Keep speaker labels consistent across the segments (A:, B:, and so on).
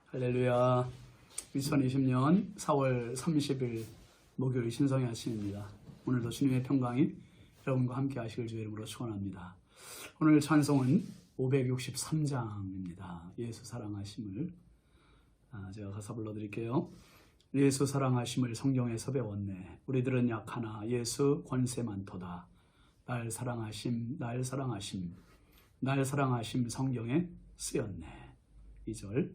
A: 할렐루야. 2020년 4월 30일 목요일 신성의 아침입니다. 오늘도 주님의 평강이 여러분과 함께 하시길 주의 이름으로 축원합니다. 오늘 찬송은 563장입니다. 예수 사랑하심을 제가 가사 불러드릴게요. 예수 사랑하심을 성경에서 배웠네. 우리들은 약하나 예수 권세 많도다. 날 사랑하심 날 사랑하심 날 사랑하심 성경에 쓰였네. 2절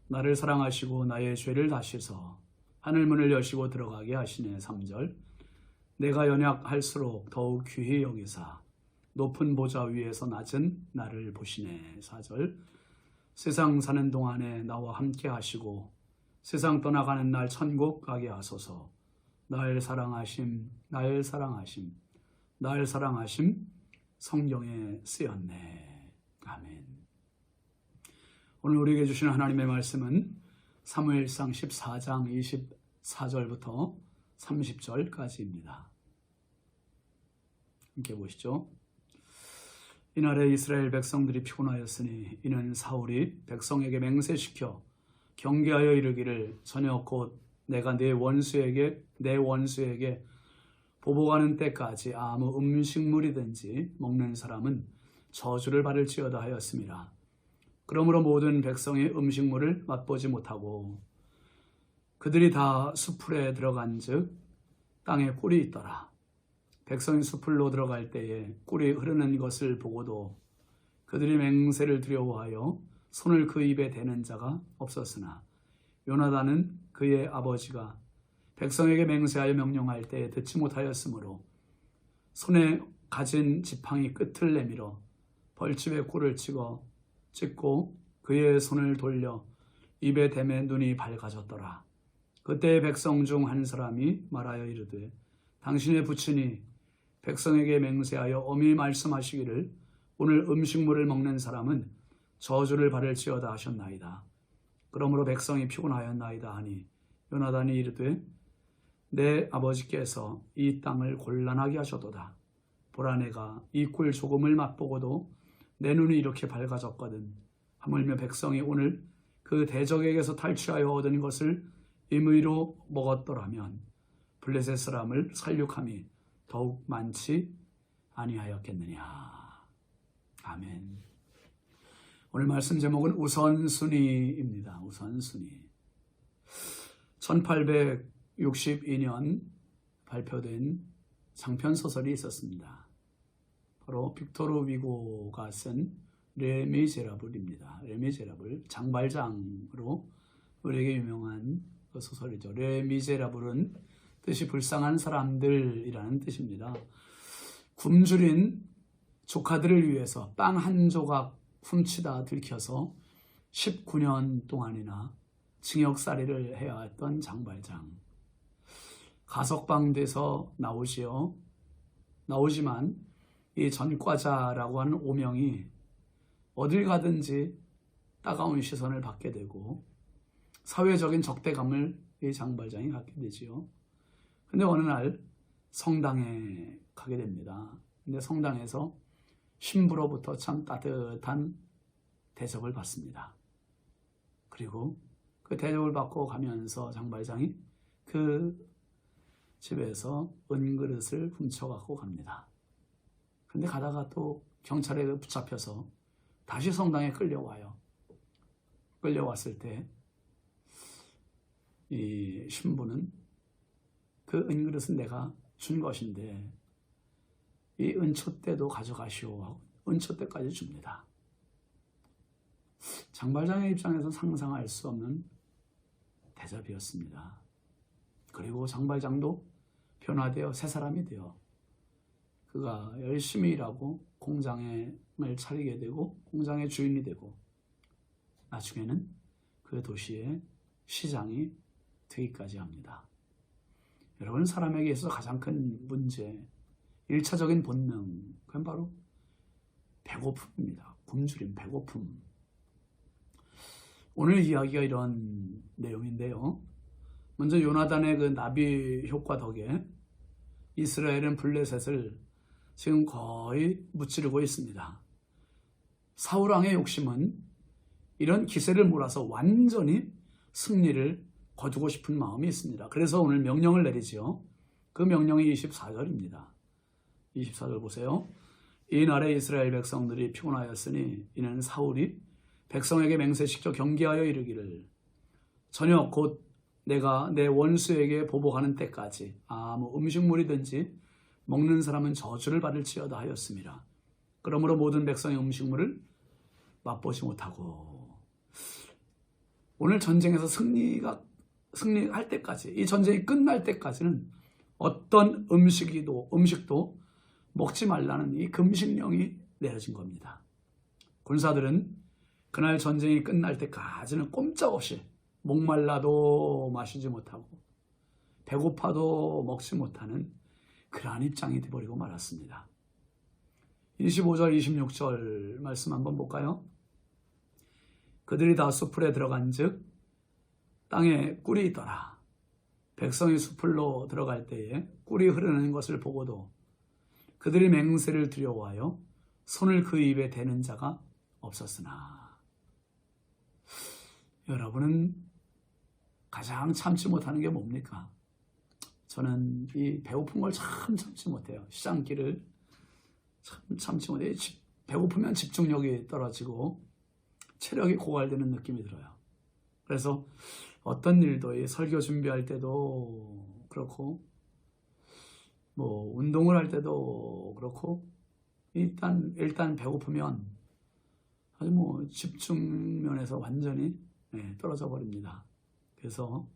A: 나를 사랑하시고 나의 죄를 다시서 하늘문을 여시고 들어가게 하시네. 3절 내가 연약할수록 더욱 귀히 여기사 높은 보좌 위에서 낮은 나를 보시네. 4절 세상 사는 동안에 나와 함께 하시고 세상 떠나가는 날 천국 가게 하소서. 날 사랑하심 날 사랑하심 날 사랑하심 성경에 쓰였네. 아멘. 오늘 우리에게 주시는 하나님의 말씀은 사무엘상 14장 24절부터 30절까지입니다. 함께 보시죠. 이날에 이스라엘 백성들이 피곤하였으니 이는 사울이 백성에게 맹세시켜 경계하여 이르기를 저녁 곧 내가 내 원수에게 보복하는 때까지 아무 음식물이든지 먹는 사람은 저주를 받을지어다 하였습니다. 그러므로 모든 백성이 음식물을 맛보지 못하고 그들이 다 수풀에 들어간 즉 땅에 꿀이 있더라. 백성이 수풀로 들어갈 때에 꿀이 흐르는 것을 보고도 그들이 맹세를 두려워하여 손을 그 입에 대는 자가 없었으나 요나단은 그의 아버지가 백성에게 맹세하여 명령할 때에 듣지 못하였으므로 손에 가진 지팡이 끝을 내밀어 벌집에 꿀을 찍고 그의 손을 돌려 입에 대매 눈이 밝아졌더라. 그때 백성 중 한 사람이 말하여 이르되 당신의 부친이 백성에게 맹세하여 엄히 말씀하시기를 오늘 음식물을 먹는 사람은 저주를 받을지어다 하셨나이다. 그러므로 백성이 피곤하였나이다 하니 요나단이 이르되 내 아버지께서 이 땅을 곤란하게 하셨도다. 보라 내가 이 꿀 조금을 맛보고도 내 눈이 이렇게 밝아졌거든. 하물며 백성이 오늘 그 대적에게서 탈취하여 얻은 것을 임의로 먹었더라면 블레셋 사람을 살육함이 더욱 많지 아니하였겠느냐. 아멘. 오늘 말씀 제목은 우선순위입니다. 우선순위. 1862년 발표된 장편소설이 있었습니다. 바로 빅토르 위고가 쓴 레미제라블입니다. 레미제라블, 장발장으로 우리에게 유명한 소설이죠. 레미제라블은 뜻이 불쌍한 사람들이라는 뜻입니다. 굶주린 조카들을 위해서 빵 한 조각 훔치다 들켜서 19년 동안이나 징역살이를 해야 했던 장발장. 가석방돼서 나오지만 이 전과자라고 하는 오명이 어딜 가든지 따가운 시선을 받게 되고 사회적인 적대감을 이 장발장이 갖게 되지요. 근데 어느 날 성당에 가게 됩니다. 근데 성당에서 신부로부터 참 따뜻한 대접을 받습니다. 그리고 그 대접을 받고 가면서 장발장이 그 집에서 은그릇을 훔쳐갖고 갑니다. 근데 가다가 또 경찰에 붙잡혀서 다시 성당에 끌려와요. 끌려왔을 때 이 신부는 그 은그릇은 내가 준 것인데 이 은촛대도 가져가시오 하고 은촛대까지 줍니다. 장발장의 입장에서 상상할 수 없는 대접이었습니다. 그리고 장발장도 변화되어 새 사람이 되어 그가 열심히 일하고 공장을 차리게 되고 공장의 주인이 되고 나중에는 그 도시의 시장이 되기까지 합니다. 여러분, 사람에게 있어서 가장 큰 문제, 1차적인 본능, 그건 바로 배고픔입니다. 굶주림, 배고픔. 오늘 이야기가 이런 내용인데요. 먼저 요나단의 그 나비 효과 덕에 이스라엘은 블레셋을 지금 거의 무찌르고 있습니다. 사울왕의 욕심은 이런 기세를 몰아서 완전히 승리를 거두고 싶은 마음이 있습니다. 그래서 오늘 명령을 내리지요. 그 명령이 24절입니다. 24절 보세요. 이날에 이스라엘 백성들이 피곤하였으니 이는 사울이 백성에게 맹세시켜 경계하여 이르기를 저녁 곧 내가 내 원수에게 보복하는 때까지 아무 음식물이든지 먹는 사람은 저주를 받을지어다 하였습니다. 그러므로 모든 백성의 음식물을 맛보지 못하고 오늘 전쟁에서 승리할 때까지 이 전쟁이 끝날 때까지는 어떤 음식도 먹지 말라는 이 금식령이 내려진 겁니다. 군사들은 그날 전쟁이 끝날 때까지는 꼼짝없이 목말라도 마시지 못하고 배고파도 먹지 못하는 그러한 입장이 되어버리고 말았습니다. 25절 26절 말씀 한번 볼까요? 그들이 다 숲풀에 들어간 즉 땅에 꿀이 있더라. 백성이 숲풀로 들어갈 때에 꿀이 흐르는 것을 보고도 그들이 맹세를 두려워하여 손을 그 입에 대는 자가 없었으나 여러분은 가장 참지 못하는 게 뭡니까? 저는 이 배고픈 걸 참 참지 못해요. 시장길을 참 참지 못해요. 배고프면 집중력이 떨어지고 체력이 고갈되는 느낌이 들어요. 그래서 어떤 일도 이 설교 준비할 때도 그렇고 운동을 할 때도 그렇고 일단 배고프면 아주 집중 면에서 완전히 떨어져 버립니다. 그래서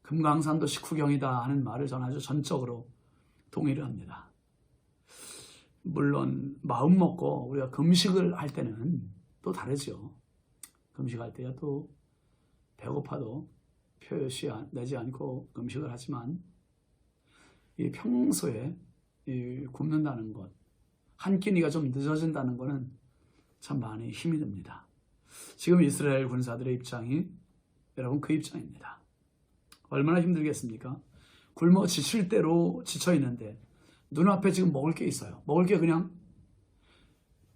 A: 금강산도 식후경이다 하는 말을 저는 아주 전적으로 동의를 합니다. 물론 마음 먹고 우리가 금식을 할 때는 또 다르죠. 금식할 때야 또 배고파도 표시 내지 않고 금식을 하지만 이 평소에 굶는다는 것, 한 끼니가 좀 늦어진다는 것은 참 많이 힘이 듭니다. 지금 이스라엘 군사들의 입장이 여러분 그 입장입니다. 얼마나 힘들겠습니까? 굶어 지칠 대로 지쳐 있는데 눈앞에 지금 먹을 게 있어요. 먹을 게 그냥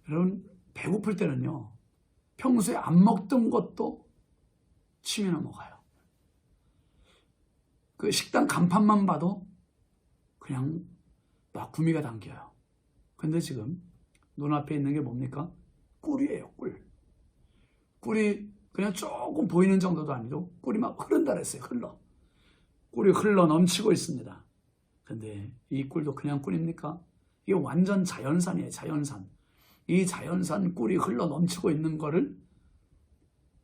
A: 여러분 배고플 때는요. 평소에 안 먹던 것도 침이 넘어가요. 그 식당 간판만 봐도 그냥 막 구미가 당겨요. 근데 지금 눈앞에 있는 게 뭡니까? 꿀이에요, 꿀. 꿀이 그냥 조금 보이는 정도도 아니고 꿀이 막 흐른다 그랬어요. 꿀이 흘러 넘치고 있습니다. 근데 이 꿀도 그냥 꿀입니까? 이게 완전 자연산이에요, 자연산. 이 자연산 꿀이 흘러 넘치고 있는 거를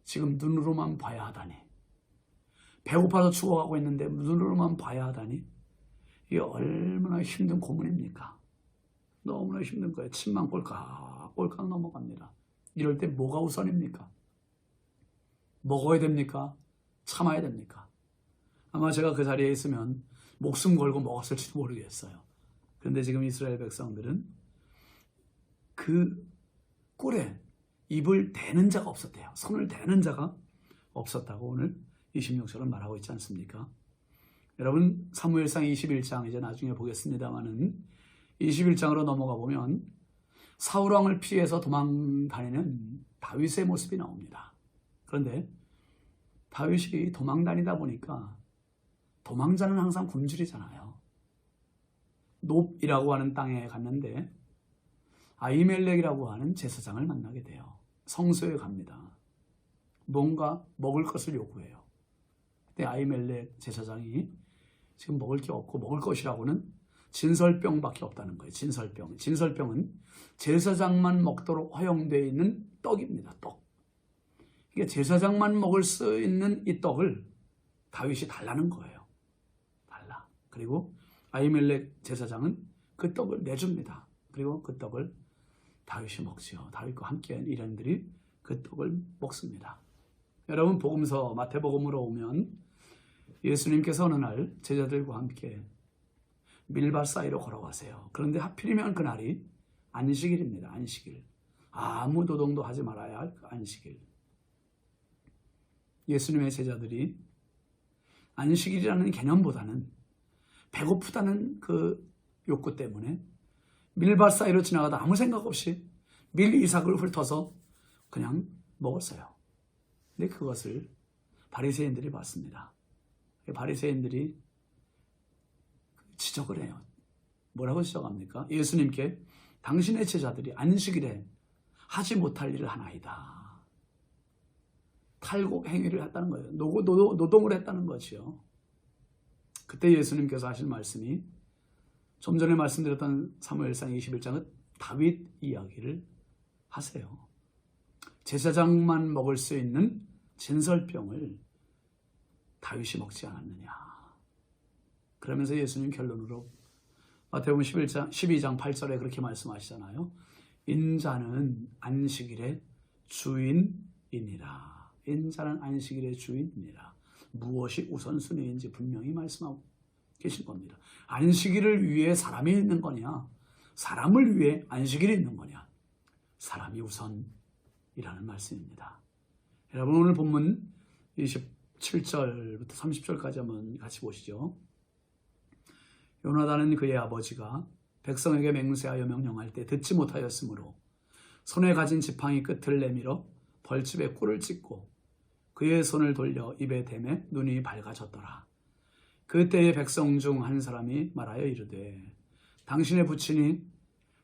A: 지금 눈으로만 봐야 하다니. 배고파서 죽어가고 있는데 눈으로만 봐야 하다니. 이게 얼마나 힘든 고문입니까? 너무나 힘든 거예요. 침만 꼴깍 넘어갑니다. 이럴 때 뭐가 우선입니까? 먹어야 됩니까? 참아야 됩니까? 아마 제가 그 자리에 있으면 목숨 걸고 먹었을지도 모르겠어요. 그런데 지금 이스라엘 백성들은 그 꿀에 입을 대는 자가 없었대요. 손을 대는 자가 없었다고 오늘 26절은 말하고 있지 않습니까? 여러분 사무엘상 21장 이제 나중에 보겠습니다만은 21장으로 넘어가 보면 사울왕을 피해서 도망다니는 다윗의 모습이 나옵니다. 그런데 다윗이 도망다니다 보니까 도망자는 항상 굶주리잖아요. 놉이라고 하는 땅에 갔는데 아히멜렉이라고 하는 제사장을 만나게 돼요. 성소에 갑니다. 뭔가 먹을 것을 요구해요. 그때 아히멜렉 제사장이 지금 먹을 게 없고 먹을 것이라고는 진설병밖에 없다는 거예요. 진설병은 제사장만 먹도록 허용되어 있는 떡입니다. 떡. 이게 제사장만 먹을 수 있는 이 떡을 다윗이 달라는 거예요. 달라. 그리고 아히멜렉 제사장은 그 떡을 내줍니다. 그리고 그 떡을 다윗이 먹지요. 다윗과 함께한 일행들이 그 떡을 먹습니다. 여러분 복음서 마태복음으로 오면 예수님께서 어느 날 제자들과 함께 밀밭 사이로 걸어가세요. 그런데 하필이면 그날이 안식일입니다. 안식일. 아무 노동도 하지 말아야 할 안식일. 예수님의 제자들이 안식일이라는 개념보다는 배고프다는 그 욕구 때문에 밀밭 사이로 지나가다 아무 생각 없이 밀 이삭을 훑어서 그냥 먹었어요. 근데 그것을 바리새인들이 봤습니다. 바리새인들이 지적을 해요. 뭐라고 지적합니까? 예수님께 당신의 제자들이 안식일에 하지 못할 일을 하나이다. 탈곡 행위를 했다는 거예요. 노동을 했다는 거지요. 그때 예수님께서 하신 말씀이 좀 전에 말씀드렸던 사무엘상 21장은 다윗 이야기를 하세요. 제사장만 먹을 수 있는 진설병을 다윗이 먹지 않았느냐. 그러면서 예수님 결론으로 마태복음 12장 8절에 그렇게 말씀하시잖아요. 인자는 안식일의 주인이니라. 인자는 안식일의 주인이니라. 무엇이 우선순위인지 분명히 말씀하고 계신 겁니다. 안식일을 위해 사람이 있는 거냐? 사람을 위해 안식일이 있는 거냐? 사람이 우선이라는 말씀입니다. 여러분 오늘 본문 27절부터 30절까지 한번 같이 보시죠. 요나단은 그의 아버지가 백성에게 맹세하여 명령할 때 듣지 못하였으므로 손에 가진 지팡이 끝을 내밀어 벌집에 꿀을 찍고 그의 손을 돌려 입에 대매 눈이 밝아졌더라. 그때의 백성 중 한 사람이 말하여 이르되 당신의 부친이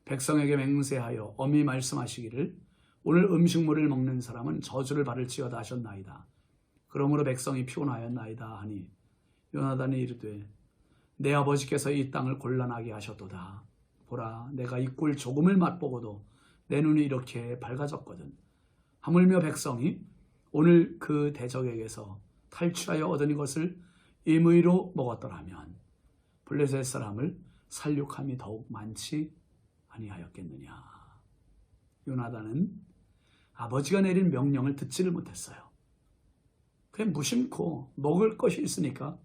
A: 백성에게 맹세하여 엄히 말씀하시기를 오늘 음식물을 먹는 사람은 저주를 받을지어다 하셨나이다. 그러므로 백성이 피곤하였나이다 하니 요나단이 이르되 내 아버지께서 이 땅을 곤란하게 하셨도다. 보라, 내가 이 꿀 조금을 맛보고도 내 눈이 이렇게 밝아졌거든. 하물며 백성이 오늘 그 대적에게서 탈취하여 얻은 이것을 임의로 먹었더라면 블레셋 사람을 살육함이 더욱 많지 아니하였겠느냐. 요나단은 아버지가 내린 명령을 듣지를 못했어요. 그냥 무심코 먹을 것이 있으니까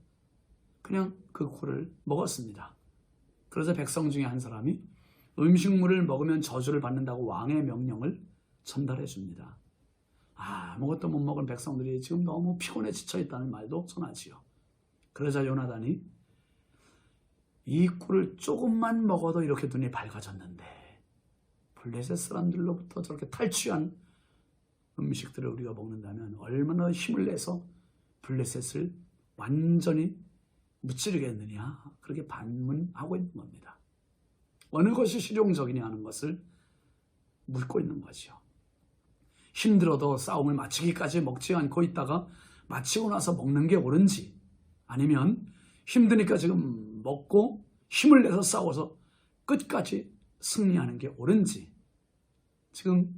A: 그냥 그 꿀을 먹었습니다. 그래서 백성 중에 한 사람이 음식물을 먹으면 저주를 받는다고 왕의 명령을 전달해 줍니다. 아무것도 못 먹은 백성들이 지금 너무 피곤해 지쳐있다는 말도 전하지요. 그러자 요나단이 이 꿀을 조금만 먹어도 이렇게 눈이 밝아졌는데 블레셋 사람들로부터 저렇게 탈취한 음식들을 우리가 먹는다면 얼마나 힘을 내서 블레셋을 완전히 무찌르겠느냐, 그렇게 반문하고 있는 겁니다. 어느 것이 실용적이냐 하는 것을 묻고 있는 거죠. 힘들어도 싸움을 마치기까지 먹지 않고 있다가 마치고 나서 먹는 게 옳은지, 아니면 힘드니까 지금 먹고 힘을 내서 싸워서 끝까지 승리하는 게 옳은지, 지금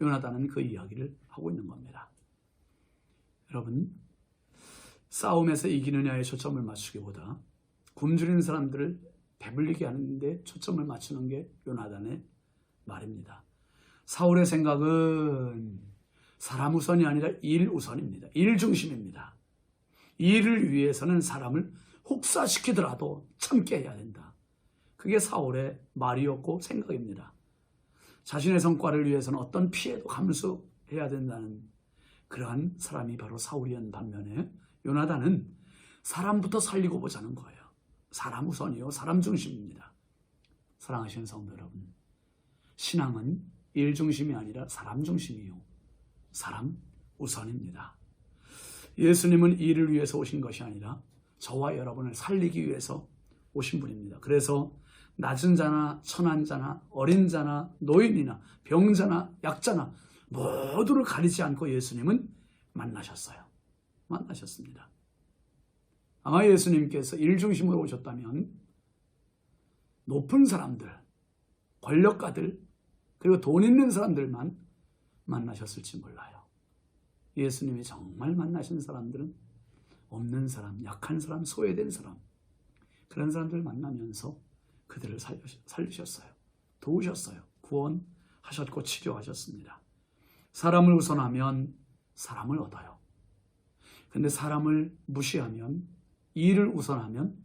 A: 요나단은 그 이야기를 하고 있는 겁니다. 여러분, 싸움에서 이기느냐에 초점을 맞추기보다 굶주린 사람들을 배불리게 하는 데 초점을 맞추는 게 요나단의 말입니다. 사울의 생각은 사람 우선이 아니라 일 우선입니다. 일 중심입니다. 일을 위해서는 사람을 혹사시키더라도 참게 해야 된다. 그게 사울의 말이었고 생각입니다. 자신의 성과를 위해서는 어떤 피해도 감수해야 된다는 그러한 사람이 바로 사울이었는 반면에 요나단은 사람부터 살리고 보자는 거예요. 사람 우선이요, 사람 중심입니다. 사랑하시는 성도 여러분, 신앙은 일 중심이 아니라 사람 중심이요, 사람 우선입니다. 예수님은 일을 위해서 오신 것이 아니라 저와 여러분을 살리기 위해서 오신 분입니다. 그래서 낮은 자나 천한 자나 어린 자나 노인이나 병자나 약자나 모두를 가리지 않고 예수님은 만나셨습니다. 아마 예수님께서 일 중심으로 오셨다면 높은 사람들, 권력가들, 그리고 돈 있는 사람들만 만나셨을지 몰라요. 예수님이 정말 만나신 사람들은 없는 사람, 약한 사람, 소외된 사람, 그런 사람들을 만나면서 그들을 살리셨어요. 도우셨어요. 구원하셨고 치료하셨습니다. 사람을 우선하면 사람을 얻어요. 근데 사람을 무시하면, 일을 우선하면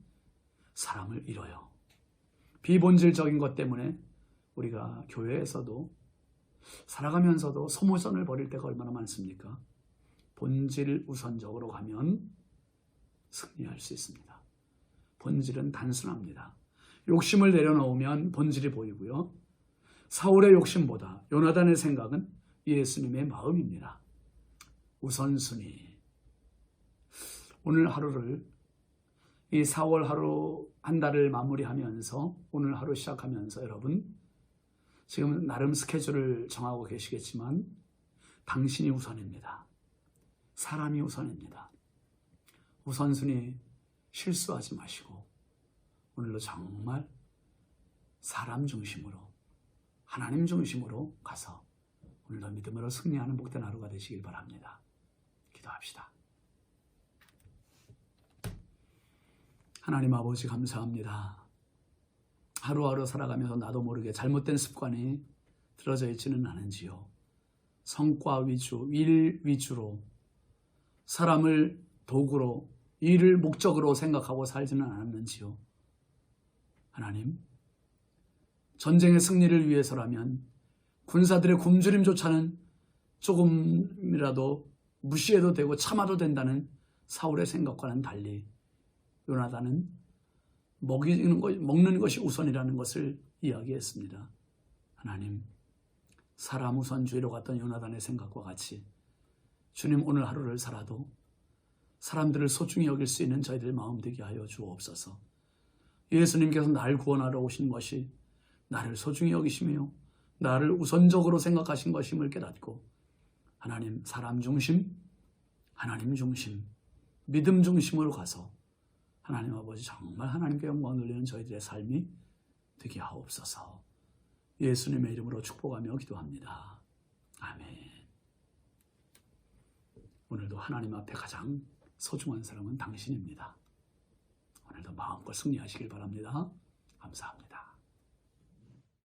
A: 사람을 잃어요. 비본질적인 것 때문에 우리가 교회에서도 살아가면서도 소모전을 벌일 때가 얼마나 많습니까? 본질 우선적으로 가면 승리할 수 있습니다. 본질은 단순합니다. 욕심을 내려놓으면 본질이 보이고요. 사울의 욕심보다 요나단의 생각은 예수님의 마음입니다. 우선순위. 오늘 하루를, 이 4월 하루 한 달을 마무리하면서 오늘 하루 시작하면서 여러분 지금 나름 스케줄을 정하고 계시겠지만 당신이 우선입니다. 사람이 우선입니다. 우선순위 실수하지 마시고 오늘도 정말 사람 중심으로, 하나님 중심으로 가서 오늘도 믿음으로 승리하는 복된 하루가 되시길 바랍니다. 기도합시다. 하나님 아버지 감사합니다. 하루하루 살아가면서 나도 모르게 잘못된 습관이 들어져 있지는 않은지요. 성과 위주, 일 위주로 사람을 도구로, 일을 목적으로 생각하고 살지는 않았는지요. 하나님, 전쟁의 승리를 위해서라면 군사들의 굶주림조차는 조금이라도 무시해도 되고 참아도 된다는 사울의 생각과는 달리 요나단은 먹는 것이 우선이라는 것을 이야기했습니다. 하나님, 사람 우선주의로 갔던 요나단의 생각과 같이 주님 오늘 하루를 살아도 사람들을 소중히 여길 수 있는 저희들 마음 되게 하여 주옵소서. 예수님께서 날 구원하러 오신 것이 나를 소중히 여기시며 나를 우선적으로 생각하신 것임을 깨닫고 하나님 사람 중심, 하나님 중심, 믿음 중심으로 가서 하나님 아버지 정말 하나님께 영광 돌리는 저희들의 삶이 되게 하옵소서. 예수님의 이름으로 축복하며 기도합니다. 아멘. 오늘도 하나님 앞에 가장 소중한 사람은 당신입니다. 오늘도 마음껏 승리하시길 바랍니다. 감사합니다.